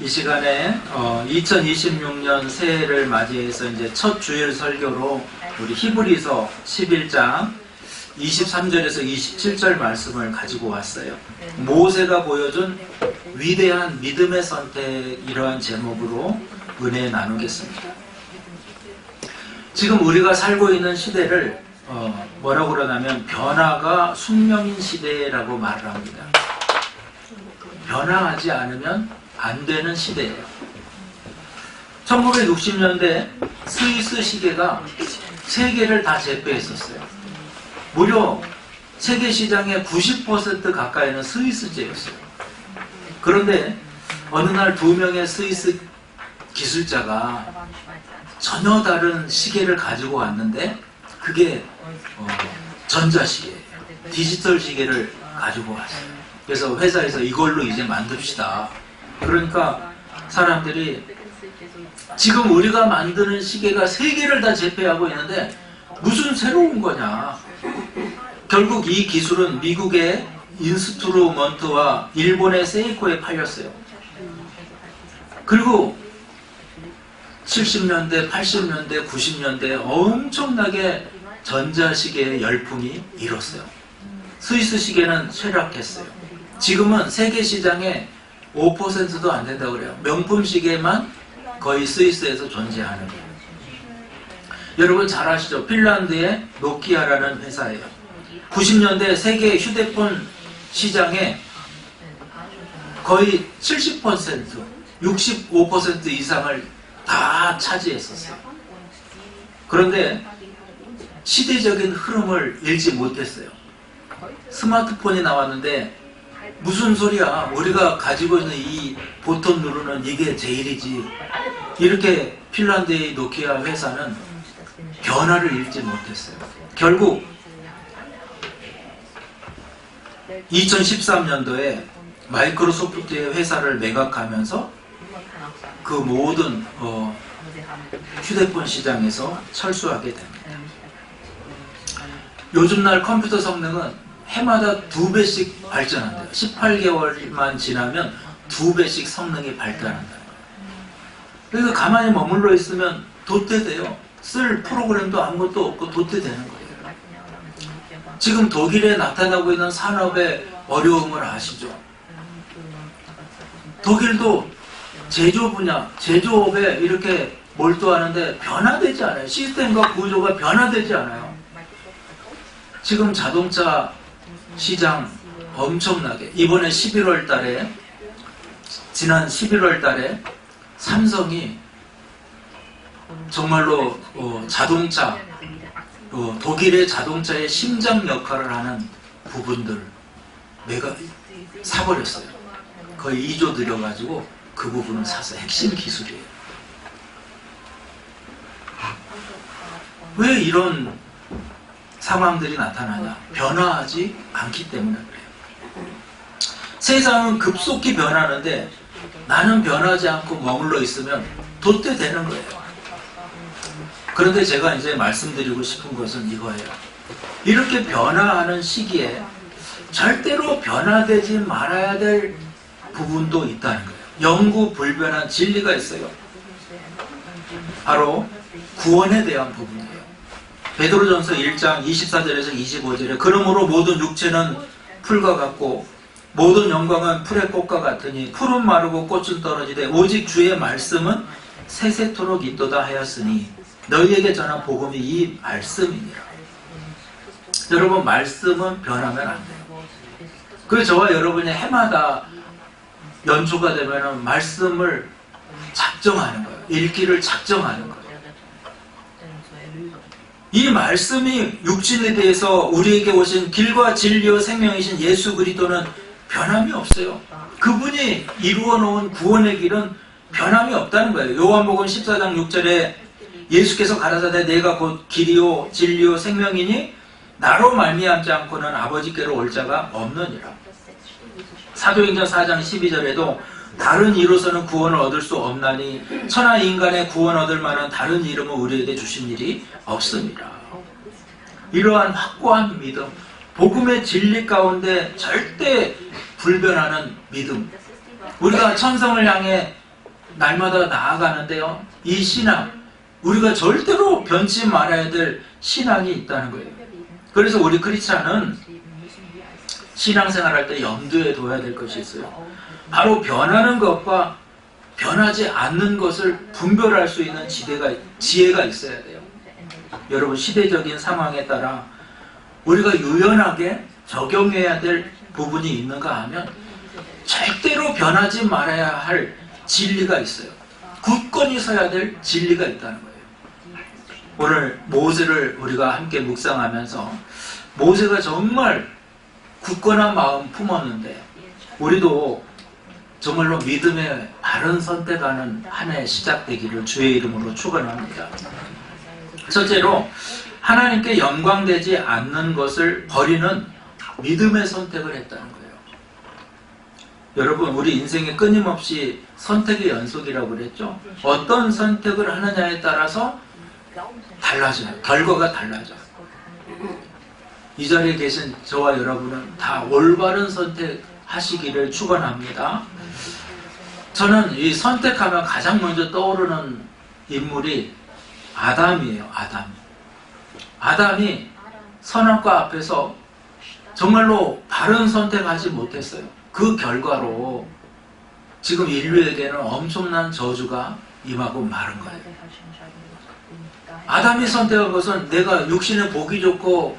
이 시간에 2026년 새해를 맞이해서 이제 첫 주일 설교로 우리 히브리서 11장 23절에서 27절 말씀을 가지고 왔어요. 모세가 보여준 위대한 믿음의 선택, 이러한 제목으로 은혜 나누겠습니다. 지금 우리가 살고 있는 시대를 뭐라고 그러냐면 변화가 숙명인 시대라고 말을 합니다. 변화하지 않으면 안 되는 시대예요. 1960년대 스위스 시계가 세계를 다 제패했었어요. 무려 세계 시장의 90% 가까이는 스위스제였어요. 그런데 어느 날 두 명의 스위스 기술자가 전혀 다른 시계를 가지고 왔는데 그게 전자시계, 디지털 시계를 가지고 왔어요. 그래서 회사에서 이걸로 이제 만듭시다. 그러니까 사람들이 지금 우리가 만드는 시계가 세계를 다 제패하고 있는데 무슨 새로운 거냐. 결국 이 기술은 미국의 인스트루먼트와 일본의 세이코에 팔렸어요. 그리고 70년대, 80년대, 90년대에 엄청나게 전자시계의 열풍이 일었어요. 스위스 시계는 쇠락했어요. 지금은 세계 시장에 5%도 안 된다고 그래요. 명품 시계만 거의 스위스에서 존재하는 거예요. 여러분 잘 아시죠? 핀란드의 노키아라는 회사예요. 90년대 세계 휴대폰 시장에 거의 70%, 65% 이상을 다 차지했었어요. 그런데 시대적인 흐름을 읽지 못했어요. 스마트폰이 나왔는데 무슨 소리야, 우리가 가지고 있는 이 버튼 누르는 이게 제일이지. 이렇게 핀란드의 노키아 회사는 변화를 읽지 못했어요. 결국 2013년도에 마이크로소프트의 회사를 매각하면서 그 모든 휴대폰 시장에서 철수하게 됩니다. 요즘날 컴퓨터 성능은 해마다 2배씩 발전한대요. 18개월만 지나면 2배씩 성능이 발달한다는 거예요. 그러니까 가만히 머물러 있으면 도태돼요. 쓸 프로그램도 아무것도 없고 도태되는 거예요. 지금 독일에 나타나고 있는 산업의 어려움을 아시죠? 독일도 제조 분야, 제조업에 이렇게 몰두하는데 변화되지 않아요. 시스템과 구조가 변화되지 않아요. 지금 자동차 시장 엄청나게, 이번에 11월 달에, 지난 11월 달에 삼성이 정말로 자동차, 독일의 자동차의 심장 역할을 하는 부분들 사버렸어요. 거의 2조 들여가지고 그 부분을 사서 핵심 기술이에요. 왜 이런 상황들이 나타나냐? 변화하지 않기 때문에 그래요. 세상은 급속히 변하는데 나는 변하지 않고 머물러 있으면 도태되는 거예요. 그런데 제가 이제 말씀드리고 싶은 것은 이거예요. 이렇게 변화하는 시기에 절대로 변화되지 말아야 될 부분도 있다는 거예요. 영구 불변한 진리가 있어요. 바로 구원에 대한 부분이에요. 베드로전서 1장 24절에서 25절에 그러므로 모든 육체는 풀과 같고 모든 영광은 풀의 꽃과 같으니 풀은 마르고 꽃은 떨어지되 오직 주의 말씀은 세세토록 있도다 하였으니 너희에게 전한 복음이 이 말씀이니라. 여러분, 말씀은 변하면 안 돼요. 그래서 저와 여러분이 해마다 연초가 되면 말씀을 작정하는 거예요. 읽기를 작정하는 거예요. 이 말씀이 육신에 대해서 우리에게 오신 길과 진리와 생명이신 예수 그리스도는 변함이 없어요. 그분이 이루어 놓은 구원의 길은 변함이 없다는 거예요. 요한복음 14장 6절에 예수께서 가라사대 내가 곧 길이요 진리요 생명이니 나로 말미암지 않고는 아버지께로 올 자가 없느니라. 사도행전 4장 12절에도 다른 이로서는 구원을 얻을 수 없나니 천하 인간의 구원 얻을 만한 다른 이름은 우리에게 주신 일이 없습니다. 이러한 확고한 믿음, 복음의 진리 가운데 절대 불변하는 믿음, 우리가 천성을 향해 날마다 나아가는데요. 이 신앙, 우리가 절대로 변치 말아야 될 신앙이 있다는 거예요. 그래서 우리 크리스찬은 신앙생활할 때 염두에 둬야 될 것이 있어요. 바로 변하는 것과 변하지 않는 것을 분별할 수 있는 지혜가 있어야 돼요. 여러분, 시대적인 상황에 따라 우리가 유연하게 적용해야 될 부분이 있는가 하면 절대로 변하지 말아야 할 진리가 있어요. 굳건히 서야 될 진리가 있다는 거예요. 오늘 모세를 우리가 함께 묵상하면서 모세가 정말 굳건한 마음 품었는데 우리도 정말로 믿음의 바른 선택하는 한 해 시작되기를 주의 이름으로 축원합니다. 첫째로 하나님께 영광되지 않는 것을 버리는 믿음의 선택을 했다는 거예요. 여러분, 우리 인생에 끊임없이 선택의 연속이라고 그랬죠? 어떤 선택을 하느냐에 따라서 달라져요. 결과가 달라져요. 이 자리에 계신 저와 여러분은 다 올바른 선택하시기를 축원합니다. 저는 이 선택하면 가장 먼저 떠오르는 인물이 아담이에요. 아담이 선악과 앞에서 정말로 바른 선택하지 못했어요. 그 결과로 지금 인류에게는 엄청난 저주가 임하고 마른 거예요. 아담이 선택한 것은 내가 육신에 보기 좋고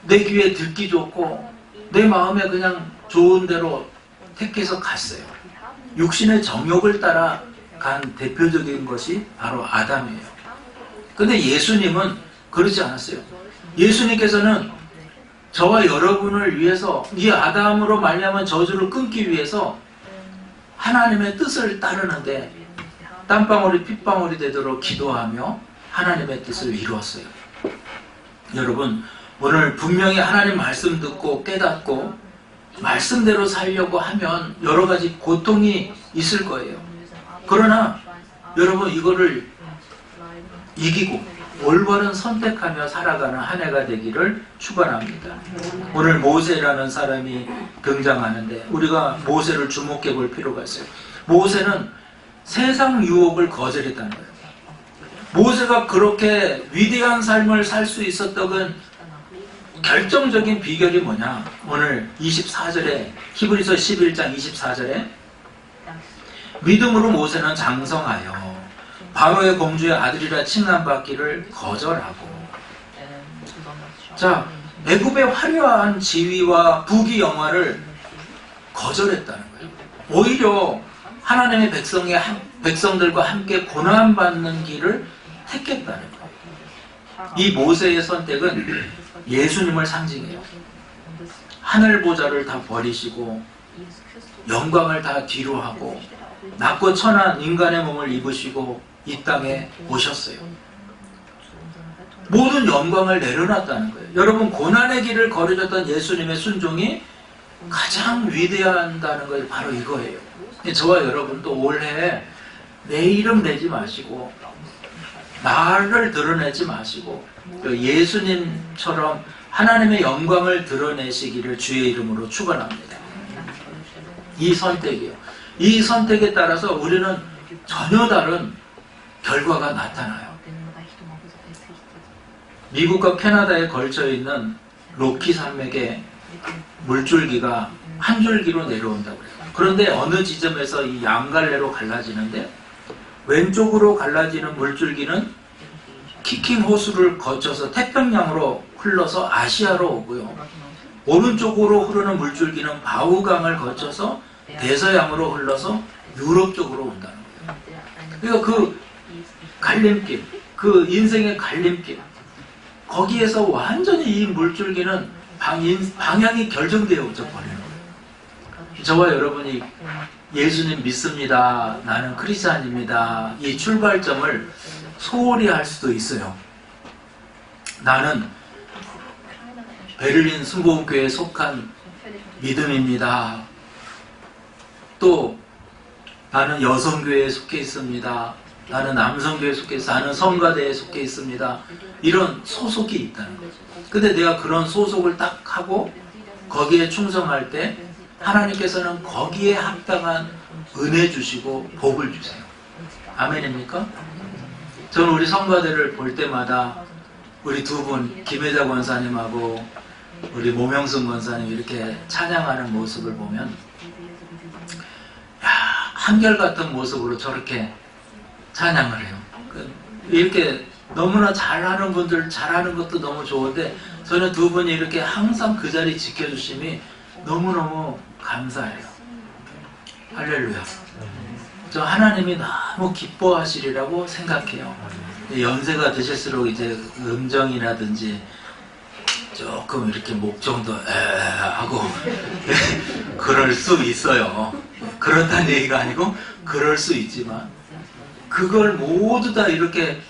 내 귀에 듣기 좋고 내 마음에 그냥 좋은 대로 택해서 갔어요. 육신의 정욕을 따라 간 대표적인 것이 바로 아담이에요. 근데 예수님은 그러지 않았어요. 예수님께서는 저와 여러분을 위해서 이 아담으로 말미암은 저주를 끊기 위해서 하나님의 뜻을 따르는데 땀방울이 핏방울이 되도록 기도하며 하나님의 뜻을 이루었어요. 여러분, 오늘 분명히 하나님 말씀 듣고 깨닫고 말씀대로 살려고 하면 여러 가지 고통이 있을 거예요. 그러나 여러분, 이거를 이기고 올바른 선택하며 살아가는 한 해가 되기를 축원합니다. 오늘 모세라는 사람이 등장하는데 우리가 모세를 주목해 볼 필요가 있어요. 모세는 세상 유혹을 거절했다는 거예요. 모세가 그렇게 위대한 삶을 살 수 있었던 결정적인 비결이 뭐냐? 오늘 24절에 히브리서 11장 24절에 믿음으로 모세는 장성하여 바로의 공주의 아들이라 칭함받기를 거절하고, 자, 애굽의 화려한 지위와 부귀영화를 거절했다는 거예요. 오히려 하나님의 백성들과 함께 고난받는 길을 택했다는 거예요. 이 모세의 선택은 예수님을 상징해요. 하늘 보좌를 다 버리시고 영광을 다 뒤로 하고 낮고 천한 인간의 몸을 입으시고 이 땅에 오셨어요. 모든 영광을 내려놨다는 거예요. 여러분, 고난의 길을 걸으셨던 예수님의 순종이 가장 위대하다는 것이 바로 이거예요. 저와 여러분도 올해 내 이름 내지 마시고 나를 드러내지 마시고 예수님처럼 하나님의 영광을 드러내시기를 주의 이름으로 축원합니다. 이 선택이요. 이 선택에 따라서 우리는 전혀 다른 결과가 나타나요. 미국과 캐나다에 걸쳐 있는 로키 산맥에 물줄기가 한 줄기로 내려온다고 그래요. 그런데 어느 지점에서 이 양갈래로 갈라지는데 왼쪽으로 갈라지는 물줄기는 키킹 호수를 거쳐서 태평양으로 흘러서 아시아로 오고요. 오른쪽으로 흐르는 물줄기는 바우강을 거쳐서 대서양으로 흘러서 유럽 쪽으로 온다는 거예요. 그러니까 그 갈림길, 그 인생의 갈림길, 거기에서 완전히 이 물줄기는 방향이 결정되어 버리는 거예요. 저와 여러분이 예수님 믿습니다, 나는 크리스찬입니다, 이 출발점을 소홀히 할 수도 있어요. 나는 베를린 순복음교회에 속한 믿음입니다. 또 나는 여성교회에 속해 있습니다. 나는 남성교회에 속해 있습니다. 나는 성가대에 속해 있습니다. 이런 소속이 있다는 거죠. 근데 내가 그런 소속을 딱 하고 거기에 충성할 때 하나님께서는 거기에 합당한 은혜 주시고 복을 주세요. 아멘입니까? 저는 우리 성가대를 볼 때마다 우리 두 분, 김혜자 권사님하고 우리 모명순 권사님 이렇게 찬양하는 모습을 보면, 야, 한결같은 모습으로 저렇게 찬양을 해요. 이렇게 너무나 잘하는 분들 잘하는 것도 너무 좋은데, 저는 두 분이 이렇게 항상 그 자리 지켜주심이 너무너무 감사해요. 할렐루야. 저 하나님이 너무 기뻐하시리라고 생각해요. 연세가 드실수록 이제 음정이라든지 조금 이렇게 목 정도 하고 그럴 수 있어요. 그렇다는 얘기가 아니고 그럴 수 있지만, 그걸 모두 다 이렇게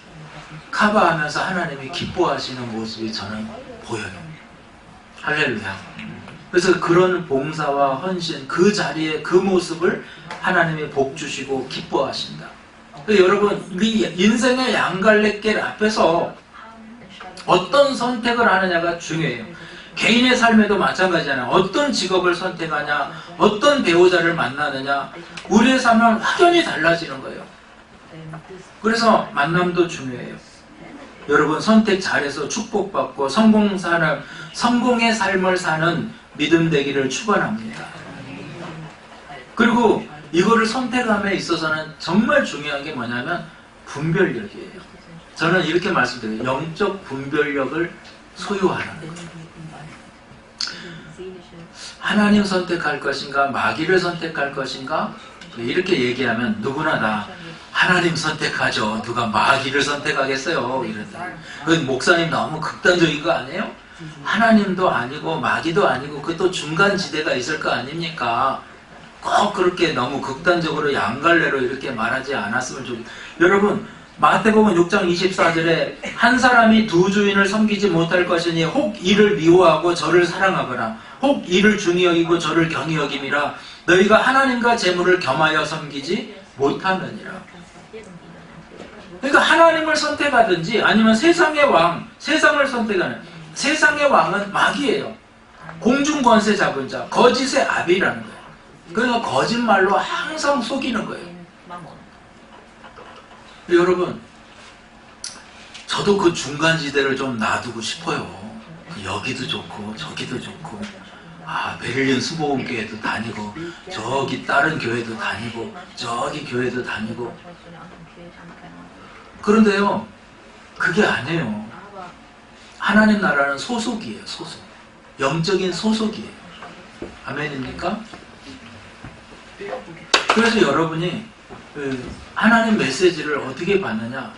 커버하면서 하나님이 기뻐하시는 모습이 저는 보여요. 할렐루야. 그래서 그런 봉사와 헌신, 그 자리에 그 모습을 하나님이 복 주시고 기뻐하신다. 여러분, 우리 인생의 양갈래길 앞에서 어떤 선택을 하느냐가 중요해요. 개인의 삶에도 마찬가지잖아요. 어떤 직업을 선택하냐, 어떤 배우자를 만나느냐, 우리의 삶은 확연히 달라지는 거예요. 그래서 만남도 중요해요. 여러분, 선택 잘해서 축복받고 성공의 삶을 사는 믿음 되기를 축원합니다. 그리고 이거를 선택함에 있어서는 정말 중요한 게 뭐냐면 분별력이에요. 저는 이렇게 말씀드려요. 영적 분별력을 소유하는 거예요. 하나님 선택할 것인가, 마귀를 선택할 것인가, 이렇게 얘기하면 누구나 다 하나님 선택하죠. 누가 마귀를 선택하겠어요? 이런다. 그 목사님 너무 극단적인 거 아니에요? 하나님도 아니고 마귀도 아니고 그 또 중간 지대가 있을 거 아닙니까? 꼭 그렇게 너무 극단적으로 양갈래로 이렇게 말하지 않았으면 좋겠어요. 여러분, 마태복음 6장 24절에 한 사람이 두 주인을 섬기지 못할 것이니 혹 이를 미워하고 저를 사랑하거나 혹 이를 중히 여기고 저를 경히 여김이라. 너희가 하나님과 재물을 겸하여 섬기지 못하느니라. 그러니까 하나님을 선택하든지 아니면 세상의 왕, 세상을 선택하는, 세상의 왕은 마귀예요. 공중 권세 잡은 자, 거짓의 아비라는 거예요. 그러니까 거짓말로 항상 속이는 거예요. 여러분, 저도 그 중간지대를 좀 놔두고 싶어요. 여기도 좋고 저기도 좋고, 베를린 수보원교회도 다니고 저기 다른 교회도 다니고 저기 교회도 다니고. 그런데요, 그게 아니에요. 하나님 나라는 소속이에요. 소속. 영적인 소속이에요. 아멘입니까? 그래서 여러분이 하나님 메시지를 어떻게 받느냐,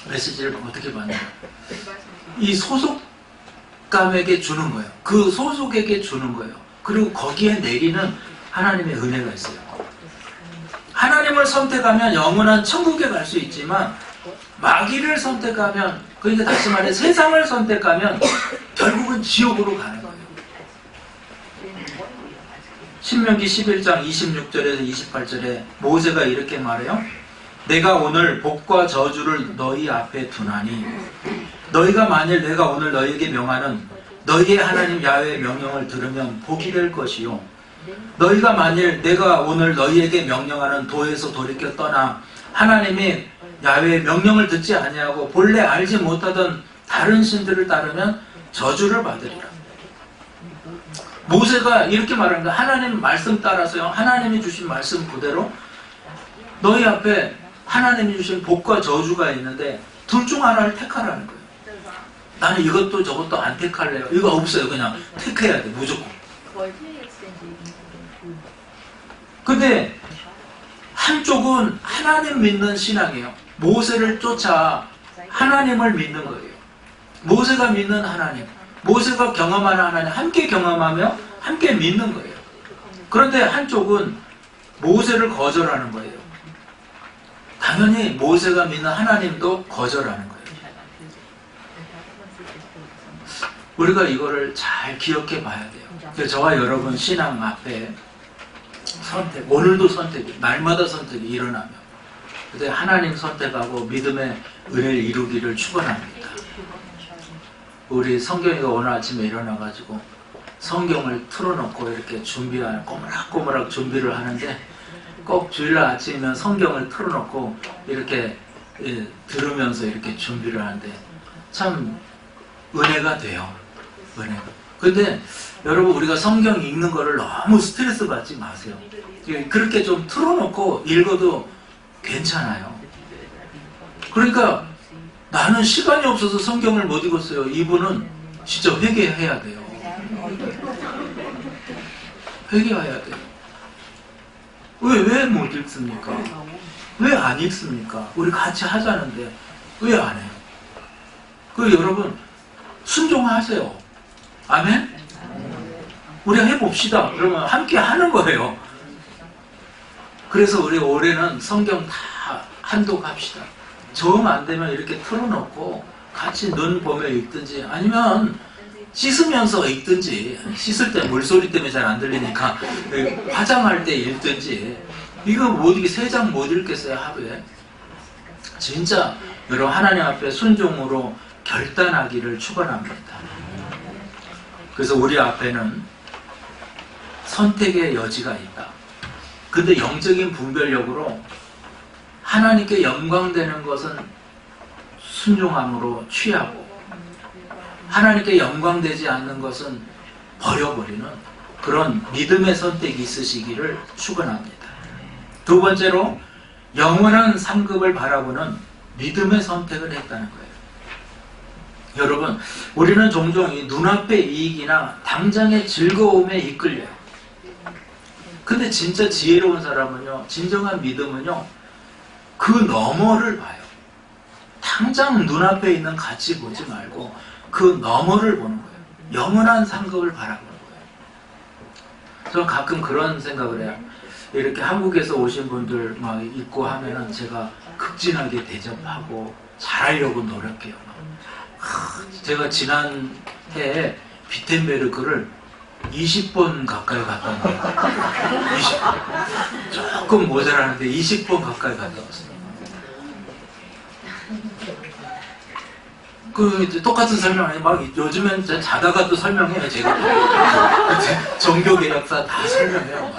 메시지를 어떻게 받느냐, 이 소속감에게 주는 거예요. 그 소속에게 주는 거예요. 그리고 거기에 내리는 하나님의 은혜가 있어요. 하나님을 선택하면 영원한 천국에 갈 수 있지만, 마귀를 선택하면, 그러니까 다시 말해 세상을 선택하면 결국은 지옥으로 가는 거예요. 신명기 11장 26절에서 28절에 모세가 이렇게 말해요. 내가 오늘 복과 저주를 너희 앞에 두나니 너희가 만일 내가 오늘 너희에게 명하는 너희의 하나님 야훼의 명령을 들으면 복이 될 것이요, 너희가 만일 내가 오늘 너희에게 명령하는 도에서 돌이켜 떠나 하나님이 야훼의 명령을 듣지 아니하고 본래 알지 못하던 다른 신들을 따르면 저주를 받으리라. 모세가 이렇게 말합니다. 하나님 말씀 따라서요, 하나님이 주신 말씀 그대로 너희 앞에 하나님이 주신 복과 저주가 있는데 둘 중 하나를 택하라는 거예요. 나는 이것도 저것도 안 택할래요. 이거 없어요. 그냥 택해야 돼, 무조건. 근데 한쪽은 하나님 믿는 신앙이에요. 모세를 쫓아 하나님을 믿는 거예요. 모세가 믿는 하나님, 모세가 경험하는 하나님, 함께 경험하며 함께 믿는 거예요. 그런데 한쪽은 모세를 거절하는 거예요. 당연히 모세가 믿는 하나님도 거절하는 거예요. 우리가 이거를 잘 기억해 봐야 돼요. 그래서 저와 여러분 신앙 앞에 선택, 오늘도 선택이, 날마다 선택이 일어나며, 그때 하나님 선택하고 믿음의 은혜를 이루기를 축원합니다. 우리 성경이가 오늘 아침에 일어나가지고 성경을 틀어놓고 이렇게 준비하는, 꼬무락꼬무락 준비를 하는데 꼭 주일날 아침이면 성경을 틀어놓고 이렇게 들으면서 이렇게 준비를 하는데 참 은혜가 돼요. 은혜가. 근데 여러분, 우리가 성경 읽는 거를 너무 스트레스 받지 마세요. 그렇게 좀 틀어놓고 읽어도 괜찮아요. 그러니까 나는 시간이 없어서 성경을 못 읽었어요. 이분은 진짜 회개해야 돼요. 회개해야 돼요. 왜 못 읽습니까? 왜 안 읽습니까? 우리 같이 하자는데 왜 안 해요? 여러분, 순종하세요. 아멘? 우리가 해봅시다. 그러면 함께 하는 거예요. 그래서 우리 올해는 성경 다 한독합시다. 정 안 되면 이렇게 틀어놓고 같이 눈 보며 읽든지, 아니면 씻으면서 읽든지, 씻을 때 물소리 때문에 잘 안 들리니까 화장할 때 읽든지. 이거 못 읽게 3장 못 읽겠어요, 하루에? 진짜 여러분, 하나님 앞에 순종으로 결단하기를 축원합니다. 그래서 우리 앞에는 선택의 여지가 있다. 근데 영적인 분별력으로 하나님께 영광되는 것은 순종함으로 취하고, 하나님께 영광되지 않는 것은 버려버리는 그런 믿음의 선택이 있으시기를 축원합니다. 두 번째로, 영원한 상급을 바라보는 믿음의 선택을 했다는 거예요. 여러분, 우리는 종종 이 눈앞의 이익이나 당장의 즐거움에 이끌려요. 근데 진짜 지혜로운 사람은요, 진정한 믿음은요, 그 너머를 봐요. 당장 눈앞에 있는 가치 보지 말고 그 너머를 보는 거예요. 영원한 상급을 바라보는 거예요. 저는 가끔 그런 생각을 해요. 이렇게 한국에서 오신 분들 막 있고 하면은 제가 극진하게 대접하고 잘하려고 노력해요. 제가 지난 해에 비텐베르크를 20번 가까이 갔다 온 거예요. 20번. 조금 모자라는데 20번 가까이 갔다 왔어요. 똑같은 설명, 요즘엔 자다가 또 설명해요, 제가. 종교 계약사 다 설명해요.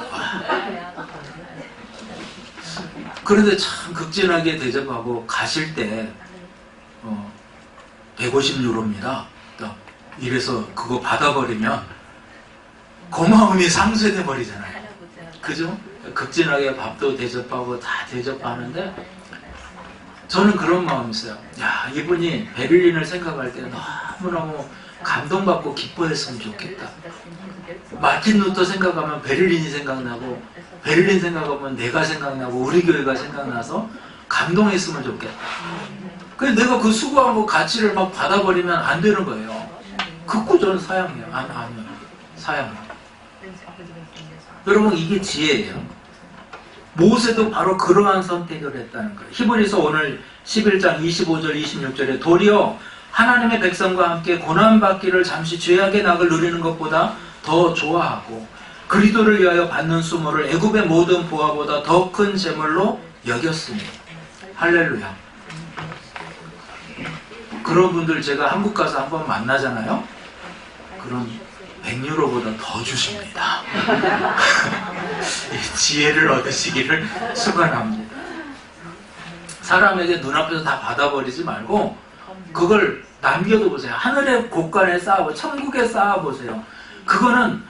그런데 참 극진하게 대접하고 가실 때, 150유로입니다. 이래서 그거 받아버리면 고마움이 상쇄돼 버리잖아요. 그죠? 극진하게 밥도 대접하고 다 대접하는데, 저는 그런 마음이 있어요. 야, 이분이 베를린을 생각할 때 너무너무 감동받고 기뻐했으면 좋겠다. 마틴 루터 생각하면 베를린이 생각나고, 베를린 생각하면 내가 생각나고, 우리 교회가 생각나서 감동했으면 좋겠다. 근데 내가 그 수고한 거 가치를 막 받아버리면 안 되는 거예요. 그거 저는 사양해요. 아니요. 사양해요. 여러분, 이게 지혜예요. 모세도 바로 그러한 선택을 했다는 거예요. 히브리서 오늘 11장 25절 26절에 도리어 하나님의 백성과 함께 고난받기를 잠시 죄악의 낙을 누리는 것보다 더 좋아하고 그리스도를 위하여 받는 수모를 애굽의 모든 보화보다 더 큰 재물로 여겼으니. 할렐루야. 그런 분들 제가 한국 가서 한번 만나잖아요. 그럼 100유로보다 더 주십니다. 지혜를 얻으시기를 축원합니다. 사람에게 눈앞에서 다 받아버리지 말고 그걸 남겨도 보세요. 하늘의 곳간에 쌓아보세요. 천국에 쌓아보세요. 그거는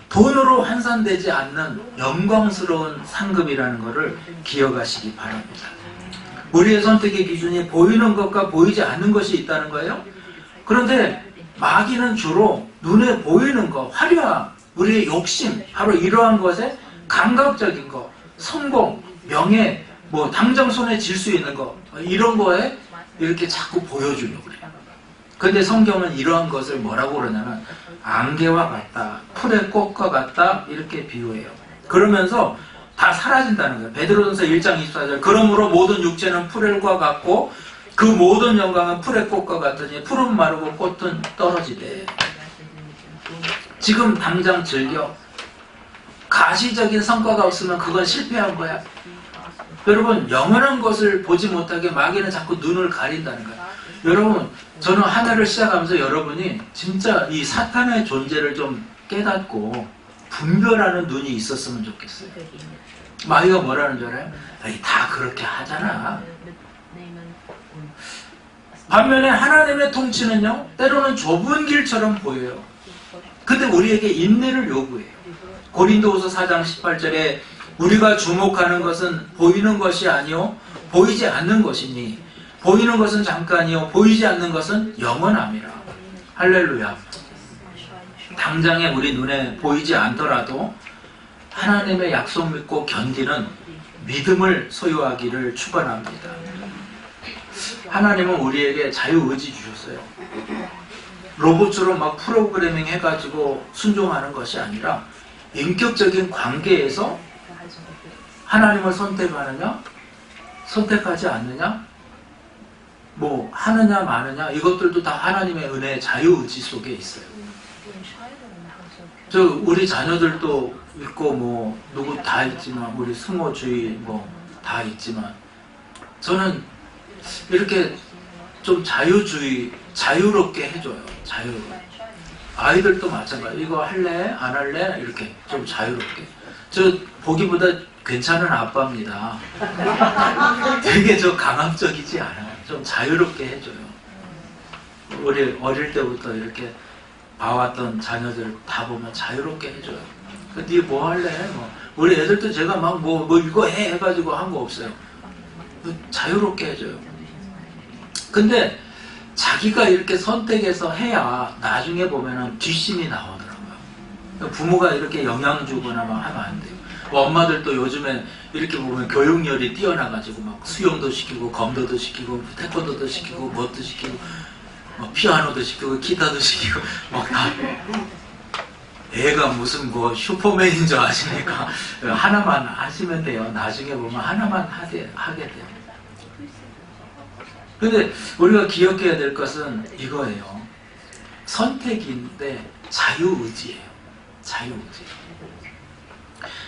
돈으로 환산되지 않는 영광스러운 상급이라는 것을 기억하시기 바랍니다. 우리의 선택의 기준이 보이는 것과 보이지 않는 것이 있다는 거예요. 그런데 마귀는 주로 눈에 보이는 것, 화려함, 우리의 욕심, 바로 이러한 것에 감각적인 것, 성공, 명예, 당장 손에 쥘 수 있는 것, 이런 거에 이렇게 자꾸 보여주려고 그래요. 근데 성경은 이러한 것을 뭐라고 그러냐면 안개와 같다, 풀의 꽃과 같다, 이렇게 비유해요. 그러면서 다 사라진다는 거예요. 베드로전서 1장 24절. 그러므로 모든 육체는 풀과 같고 그 모든 영광은 풀의 꽃과 같으니 풀은 마르고 꽃은 떨어지되. 지금 당장 즐겨. 가시적인 성과가 없으면 그건 실패한 거야. 여러분, 영원한 것을 보지 못하게 마귀는 자꾸 눈을 가린다는 거야. 여러분, 저는 하나를 시작하면서 여러분이 진짜 이 사탄의 존재를 좀 깨닫고 분별하는 눈이 있었으면 좋겠어요. 마귀가 뭐라는 줄 알아요? 아니, 다 그렇게 하잖아. 반면에 하나님의 통치는요, 때로는 좁은 길처럼 보여요. 근데 우리에게 인내를 요구해요. 고린도후서 4장 18절에 우리가 주목하는 것은 보이는 것이 아니요 보이지 않는 것이니 보이는 것은 잠깐이요 보이지 않는 것은 영원함이라. 할렐루야. 당장에 우리 눈에 보이지 않더라도 하나님의 약속 믿고 견디는 믿음을 소유하기를 축원합니다. 하나님은 우리에게 자유의지 주셨어요. 로봇처럼 막 프로그래밍 해가지고 순종하는 것이 아니라 인격적인 관계에서 하나님을 선택하느냐 선택하지 않느냐 뭐 하느냐 마느냐 이것들도 다 하나님의 은혜의 자유의지 속에 있어요. 우리 자녀들도 있고 뭐 누구 다 있지만 우리 승호주의 뭐 다 있지만 저는 이렇게 좀 자유롭게 해줘요. 아이들도 마찬가지. 이거 할래? 안 할래? 이렇게 좀 자유롭게. 저 보기보다 괜찮은 아빠입니다. 되게 저 강압적이지 않아요. 좀 자유롭게 해줘요. 우리 어릴 때부터 이렇게 봐왔던 자녀들 다 보면 자유롭게 해줘요. 니 뭐 할래? 뭐. 우리 애들도 제가 막 뭐 이거 해가지고 한 거 없어요. 자유롭게 해줘요. 근데 자기가 이렇게 선택해서 해야 나중에 보면은 뒷심이 나오더라고요. 부모가 이렇게 영향 주거나 막 하면 안 돼요. 엄마들도 요즘에 이렇게 보면 교육열이 뛰어나가지고 막 수영도 시키고 검도도 시키고 태권도도 시키고 뭣도 시키고 막 피아노도 시키고 기타도 시키고 막 다 애가 무슨 뭐 슈퍼맨인 줄 아십니까? 하나만 하시면 돼요. 나중에 보면 하나만 하게 돼요. 근데 우리가 기억해야 될 것은 이거예요. 선택인데 자유의지예요. 자유의지.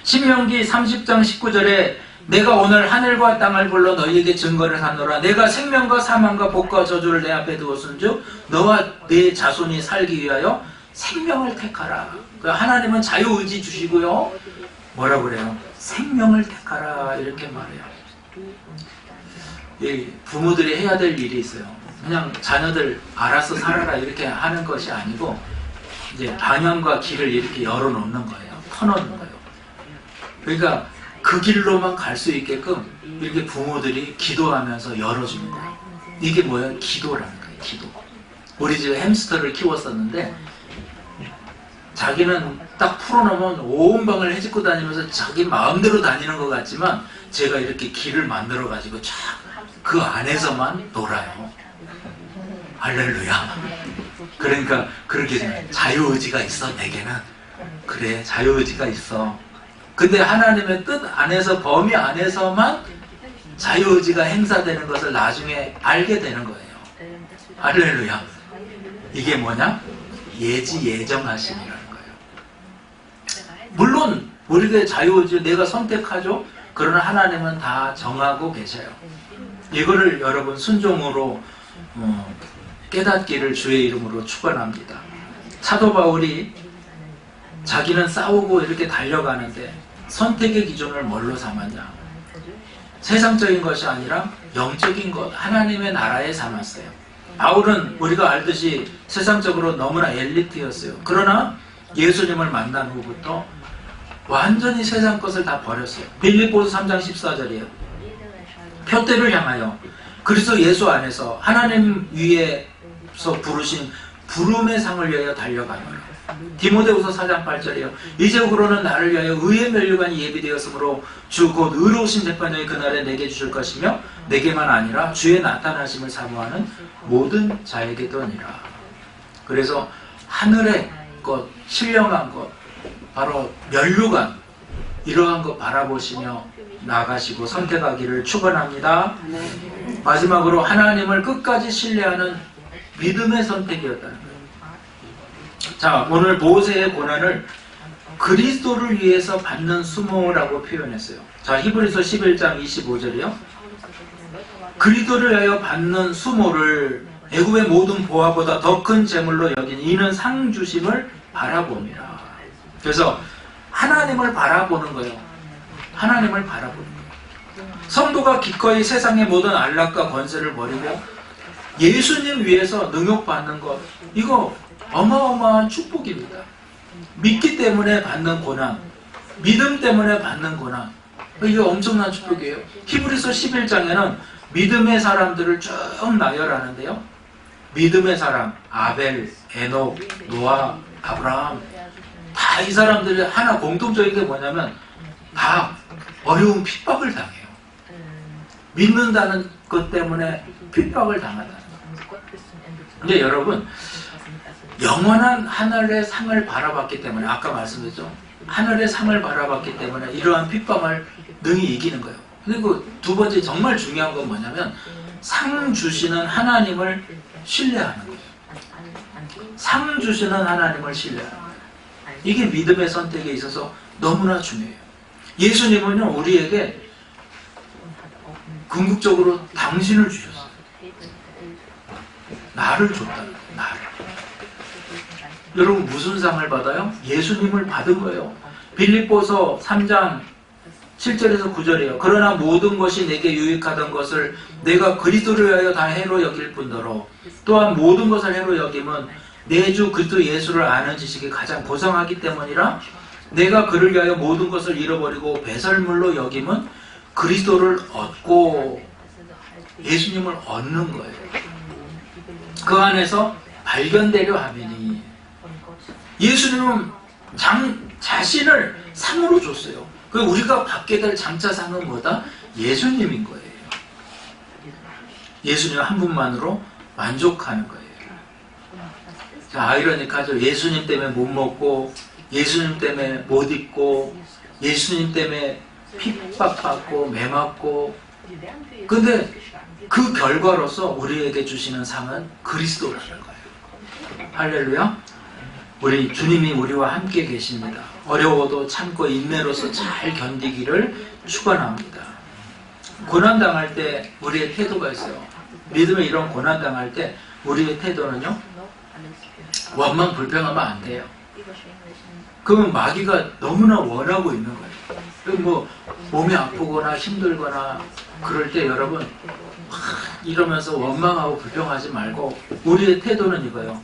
신명기 30장 19절에 내가 오늘 하늘과 땅을 불러 너희에게 증거를 삼노라. 내가 생명과 사망과 복과 저주를 내 앞에 두었은즉 너와 네 자손이 살기 위하여 생명을 택하라. 하나님은 자유의지 주시고요. 뭐라고 그래요? 생명을 택하라 이렇게 말해요. 부모들이 해야 될 일이 있어요. 그냥 자녀들 알아서 살아라 이렇게 하는 것이 아니고 이제 방향과 길을 이렇게 열어놓는 거예요. 터놓는 거예요. 그러니까 그 길로만 갈 수 있게끔 이렇게 부모들이 기도하면서 열어주는 거예요. 이게 뭐예요? 기도라는 거예요. 기도. 우리 집에 햄스터를 키웠었는데 자기는 딱 풀어놓으면 온 방을 헤집고 다니면서 자기 마음대로 다니는 것 같지만 제가 이렇게 길을 만들어가지고 쫙 그 안에서만 놀아요. 할렐루야. 그러니까 그렇게 자유의지가 있어 내게는. 그래 자유의지가 있어. 근데 하나님의 뜻 안에서 범위 안에서만 자유의지가 행사되는 것을 나중에 알게 되는 거예요. 할렐루야. 이게 뭐냐? 예정하심이라는 거예요. 물론 우리가 자유의지 내가 선택하죠. 그러나 하나님은 다 정하고 계셔요. 이거를 여러분 순종으로 깨닫기를 주의 이름으로 축원합니다. 사도 바울이 자기는 싸우고 이렇게 달려가는데 선택의 기준을 뭘로 삼았냐? 세상적인 것이 아니라 영적인 것, 하나님의 나라에 삼았어요. 바울은 우리가 알듯이 세상적으로 너무나 엘리트였어요. 그러나 예수님을 만난 후부터 완전히 세상 것을 다 버렸어요. 빌립보서 3장 14절이에요. 표대를 향하여 그리스도 예수 안에서 하나님 위에서 부르신 부름의 상을 위하여 달려가노라. 디모데후서 4장 8절이에요. 이제후로는 나를 위하여 의의 면류관이 예비되었으므로 주 곧 의로우신 재판장이 그날에 내게 주실 것이며 내게만 아니라 주의 나타나심을 사모하는 모든 자에게도니라. 그래서 하늘의 것, 신령한 것, 바로 면류관 이러한 것 바라보시며 나가시고 선택하기를 축원합니다. 마지막으로 하나님을 끝까지 신뢰하는 믿음의 선택이었다는 거예요. 자, 오늘 모세의 고난을 그리스도를 위해서 받는 수모라고 표현했어요. 자, 히브리서 11장 25절이요. 그리스도를 위하여 받는 수모를 애굽의 모든 보화보다 더 큰 재물로 여긴 이는 상 주심을 바라봅니다. 그래서 하나님을 바라보는 거예요. 하나님을 바라보는 거예요. 성도가 기꺼이 세상의 모든 안락과 권세를 버리고 예수님 위해서 능욕받는 것, 이거 어마어마한 축복입니다. 믿기 때문에 받는 고난, 믿음 때문에 받는 고난, 이게 엄청난 축복이에요. 히브리서 11장에는 믿음의 사람들을 쭉 나열하는데요. 믿음의 사람, 아벨, 에녹, 노아, 아브라함, 다 이 사람들이 하나 공통적인 게 뭐냐면 다 어려운 핍박을 당해요. 믿는다는 것 때문에 핍박을 당하다는 거예요. 근데 여러분, 영원한 하늘의 상을 바라봤기 때문에, 아까 말씀드렸죠, 하늘의 상을 바라봤기 때문에 이러한 핍박을 능히 이기는 거예요. 그리고 두 번째 정말 중요한 건 뭐냐면 상 주시는 하나님을 신뢰하는 거예요. 상 주시는 하나님을 신뢰하는 거예요. 이게 믿음의 선택에 있어서 너무나 중요해요. 예수님은요, 우리에게 궁극적으로 당신을 주셨어요. 나를 줬다는 거예요. 나를. 여러분 무슨 상을 받아요? 예수님을 받은 거예요. 빌립보서 3장 7절에서 9절이에요. 그러나 모든 것이 내게 유익하던 것을 내가 그리스도를 위하여 다 해로 여길 뿐더러 또한 모든 것을 해로 여김은 내 주 그리스도 예수를 아는 지식이 가장 고상하기 때문이라. 내가 그를 위하여 모든 것을 잃어버리고 배설물로 여김은 그리스도를 얻고 예수님을 얻는 거예요. 그 안에서 발견되려 함이니. 예수님은 자신을 상으로 줬어요. 그 우리가 받게 될 장차상은 뭐다? 예수님인 거예요. 예수님 한 분만으로 만족하는 거예요. 자, 아이러니하죠. 예수님 때문에 못 먹고, 예수님 때문에 못 입고, 예수님 때문에 핍박받고 매맞고. 근데 그 결과로서 우리에게 주시는 상은 그리스도라는 거예요. 할렐루야. 우리 주님이 우리와 함께 계십니다. 어려워도 참고 인내로서 잘 견디기를 축원합니다. 고난당할 때 우리의 태도가 있어요. 믿음의 이런 고난당할 때 우리의 태도는요, 원망 불평하면 안 돼요. 그러면 마귀가 너무나 원하고 있는 거예요. 뭐 몸이 아프거나 힘들거나 그럴 때 여러분 이러면서 원망하고 불평하지 말고 우리의 태도는 이거예요.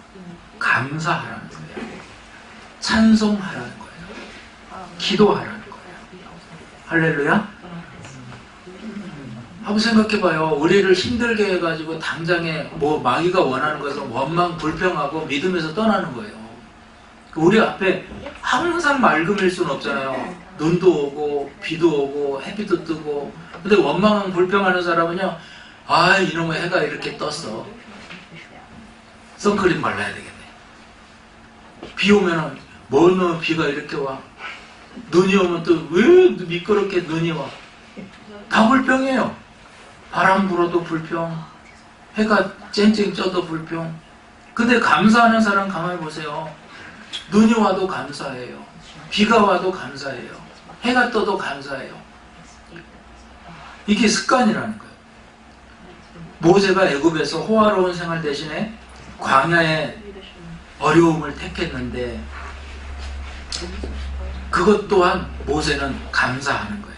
감사하라는 거예요. 찬송하라는 거예요. 기도하라는 거예요. 할렐루야. 한번 생각해봐요. 우리를 힘들게 해가지고 당장에 뭐 마귀가 원하는 것은 원망 불평하고 믿음에서 떠나는 거예요. 우리 앞에 항상 맑음일 수는 없잖아요. 눈도 오고 비도 오고 햇빛도 뜨고. 근데 원망 불평하는 사람은요, 아 이놈의 해가 이렇게 떴어, 선크림 발라야 되겠네. 비 오면은 뭐 오면 비가 이렇게 와, 눈이 오면 또 왜 미끄럽게 눈이 와. 다 불평해요. 바람 불어도 불평, 해가 쨍쨍 쪄도 불평. 근데 감사하는 사람 가만히 보세요. 눈이 와도 감사해요. 비가 와도 감사해요. 해가 떠도 감사해요. 이게 습관이라는 거예요. 모세가 애굽에서 호화로운 생활 대신에 광야의 어려움을 택했는데 그것 또한 모세는 감사하는 거예요.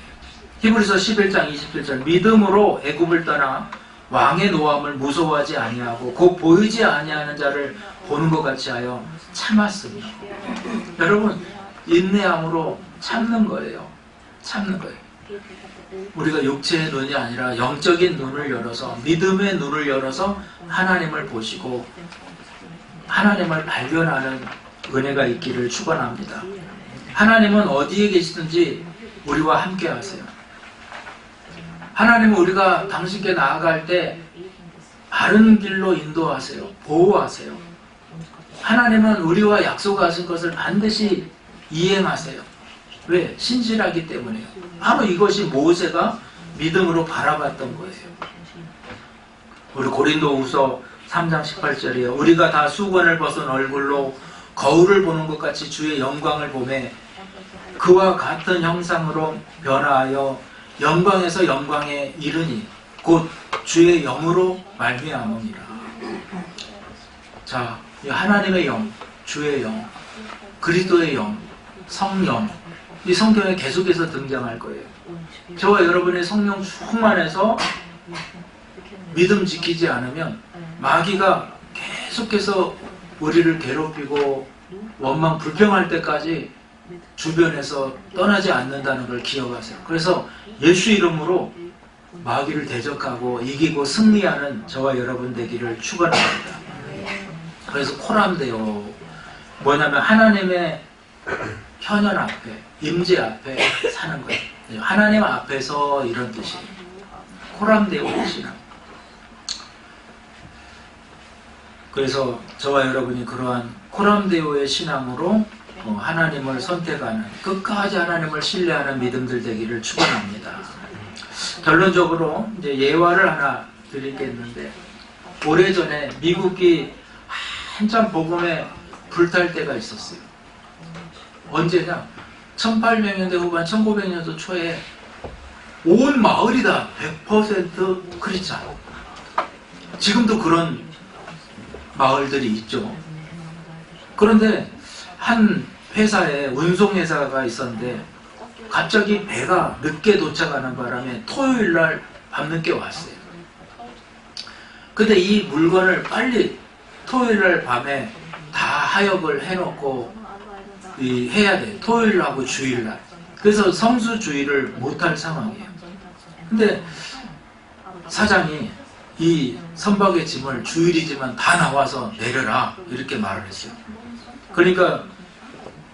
히브리서 11장 27절 믿음으로 애굽을 떠나 왕의 노함을 무서워하지 아니하고 곧 보이지 아니하는 자를 보는 것 같이 하여 참았습니다. 여러분 인내함으로 참는 거예요. 참는 거예요. 우리가 육체의 눈이 아니라 영적인 눈을 열어서 믿음의 눈을 열어서 하나님을 보시고 하나님을 발견하는 은혜가 있기를 축원합니다. 하나님은 어디에 계시든지 우리와 함께 하세요. 하나님은 우리가 당신께 나아갈 때 바른 길로 인도하세요. 보호하세요. 하나님은 우리와 약속하신 것을 반드시 이행하세요. 왜? 신실하기 때문에요. 바로 이것이 모세가 믿음으로 바라봤던 거예요. 우리 고린도후서 3장 18절이에요. 우리가 다 수건을 벗은 얼굴로 거울을 보는 것 같이 주의 영광을 보매 그와 같은 형상으로 변화하여 영광에서 영광에 이르니 곧 주의 영으로 말미암으니라. 자, 이 하나님의 영, 주의 영, 그리스도의 영, 성령, 이 성경에 계속해서 등장할 거예요. 저와 여러분의 성령 충만해서 믿음 지키지 않으면 마귀가 계속해서 우리를 괴롭히고 원망 불평할 때까지 주변에서 떠나지 않는다는 걸 기억하세요. 그래서 예수 이름으로 마귀를 대적하고 이기고 승리하는 저와 여러분 되기를 축원합니다. 그래서 코람데오 뭐냐면 하나님의 현현 앞에 임재 앞에 사는 거예요. 하나님 앞에서 이런 뜻이에요. 코람데오의 신앙. 그래서 저와 여러분이 그러한 코람데오의 신앙으로 하나님을 선택하는 끝까지 하나님을 신뢰하는 믿음들 되기를 축원합니다. 결론적으로 이제 예화를 하나 드리겠는데 오래전에 미국이 한참 복음에 불탈 때가 있었어요. 언제냐? 1800년대 후반 1900년도 초에 온 마을이 다 100% 크리스찬. 지금도 그런 마을들이 있죠. 그런데 한 회사에 운송회사가 있었는데 갑자기 배가 늦게 도착하는 바람에 토요일날 밤늦게 왔어요. 근데 이 물건을 빨리 토요일날 밤에 다 하역을 해놓고 해야 돼요. 토요일하고 주일날. 그래서 성수주의를 못할 상황이에요. 근데 사장이 이 선박의 짐을 주일이지만 다 나와서 내려라 이렇게 말을 했어요. 그러니까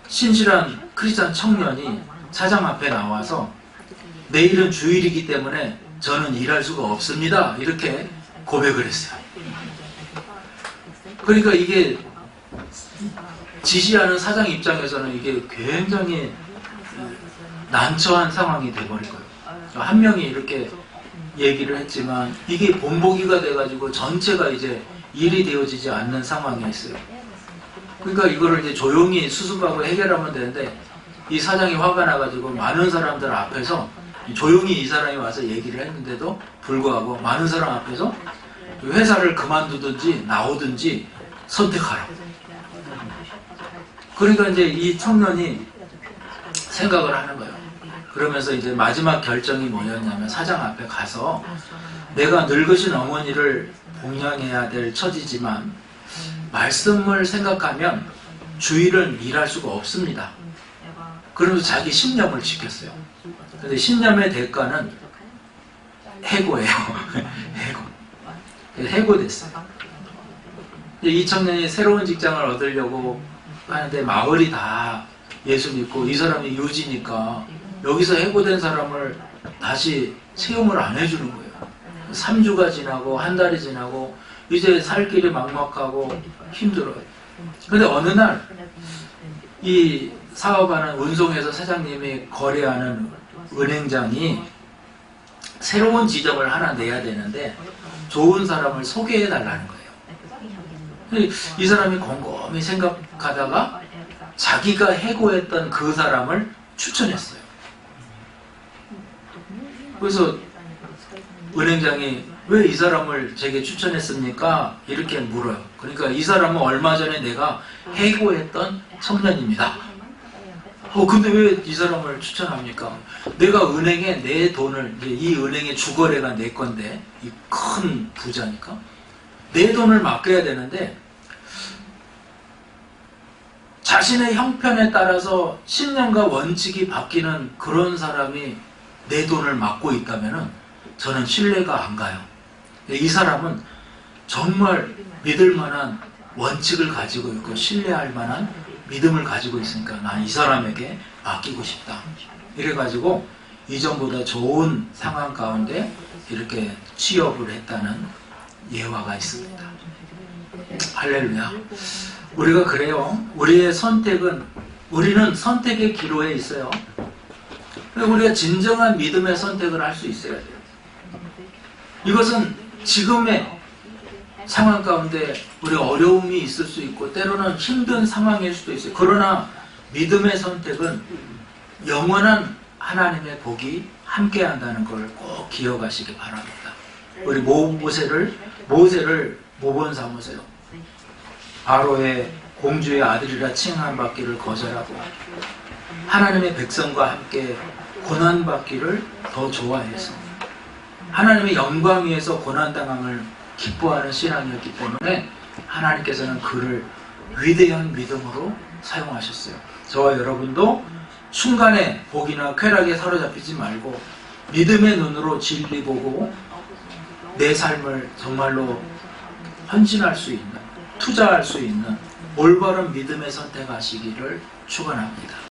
신실한 크리스찬 청년이 사장 앞에 나와서 내일은 주일이기 때문에 저는 일할 수가 없습니다 이렇게 고백을 했어요. 그러니까 이게 지시하는 사장 입장에서는 이게 굉장히 난처한 상황이 돼버릴 거예요. 한 명이 이렇게 얘기를 했지만 이게 본보기가 돼가지고 전체가 이제 일이 되어지지 않는 상황이 있어요. 그러니까 이거를 이제 조용히 수습하고 해결하면 되는데 이 사장이 화가 나가지고 많은 사람들 앞에서 조용히 이 사람이 와서 얘기를 했는데도 불구하고 많은 사람 앞에서 회사를 그만두든지 나오든지 선택하라. 그러니까 이제 이 청년이 생각을 하는 거예요. 그러면서 이제 마지막 결정이 뭐였냐면 사장 앞에 가서 내가 늙으신 어머니를 봉양해야 될 처지지만 말씀을 생각하면 주일은 일할 수가 없습니다. 그러면서 자기 신념을 지켰어요. 근데 신념의 대가는 해고예요. 해고됐어요. 이 청년이 새로운 직장을 얻으려고 하는데 마을이 다 예수 믿고 이 사람이 유지니까 여기서 해고된 사람을 다시 채용을 안 해주는 거예요. 3주가 지나고 한 달이 지나고 이제 살 길이 막막하고 힘들어요. 근데 어느 날 이 사업하는 운송회사 사장님이 거래하는 은행장이 새로운 지점을 하나 내야 되는데 좋은 사람을 소개해 달라는 거예요. 이 사람이 곰곰이 생각하다가 자기가 해고했던 그 사람을 추천했어요. 그래서 은행장이 왜 이 사람을 제게 추천했습니까? 이렇게 물어요. 그러니까 이 사람은 얼마 전에 내가 해고했던 청년입니다. 근데 왜 이 사람을 추천합니까? 내가 은행에 내 돈을, 이 은행의 주거래가 내 건데, 이 큰 부자니까 내 돈을 맡겨야 되는데 자신의 형편에 따라서 신념과 원칙이 바뀌는 그런 사람이 내 돈을 맡고 있다면 저는 신뢰가 안 가요. 이 사람은 정말 믿을 만한 원칙을 가지고 있고 신뢰할 만한 믿음을 가지고 있으니까 난 이 사람에게 맡기고 싶다. 이래가지고 이전보다 좋은 상황 가운데 이렇게 취업을 했다는 예화가 있습니다. 할렐루야. 우리가 그래요. 우리의 선택은, 우리는 선택의 기로에 있어요. 우리가 진정한 믿음의 선택을 할 수 있어야 돼요. 이것은 지금의 상황 가운데 우리 어려움이 있을 수 있고 때로는 힘든 상황일 수도 있어요. 그러나 믿음의 선택은 영원한 하나님의 복이 함께한다는 걸 꼭 기억하시기 바랍니다. 우리 모세를 모본사무세요. 바로의 공주의 아들이라 칭함받기를 거절하고 하나님의 백성과 함께 고난받기를 더 좋아해서 하나님의 영광 위에서 고난당함을 기뻐하는 신앙이었기 때문에 하나님께서는 그를 위대한 믿음으로 사용하셨어요. 저와 여러분도 순간에 복이나 쾌락에 사로잡히지 말고 믿음의 눈으로 진리 보고 내 삶을 정말로 헌신할 수 있는, 투자할 수 있는 올바른 믿음의 선택하시기를 축원합니다.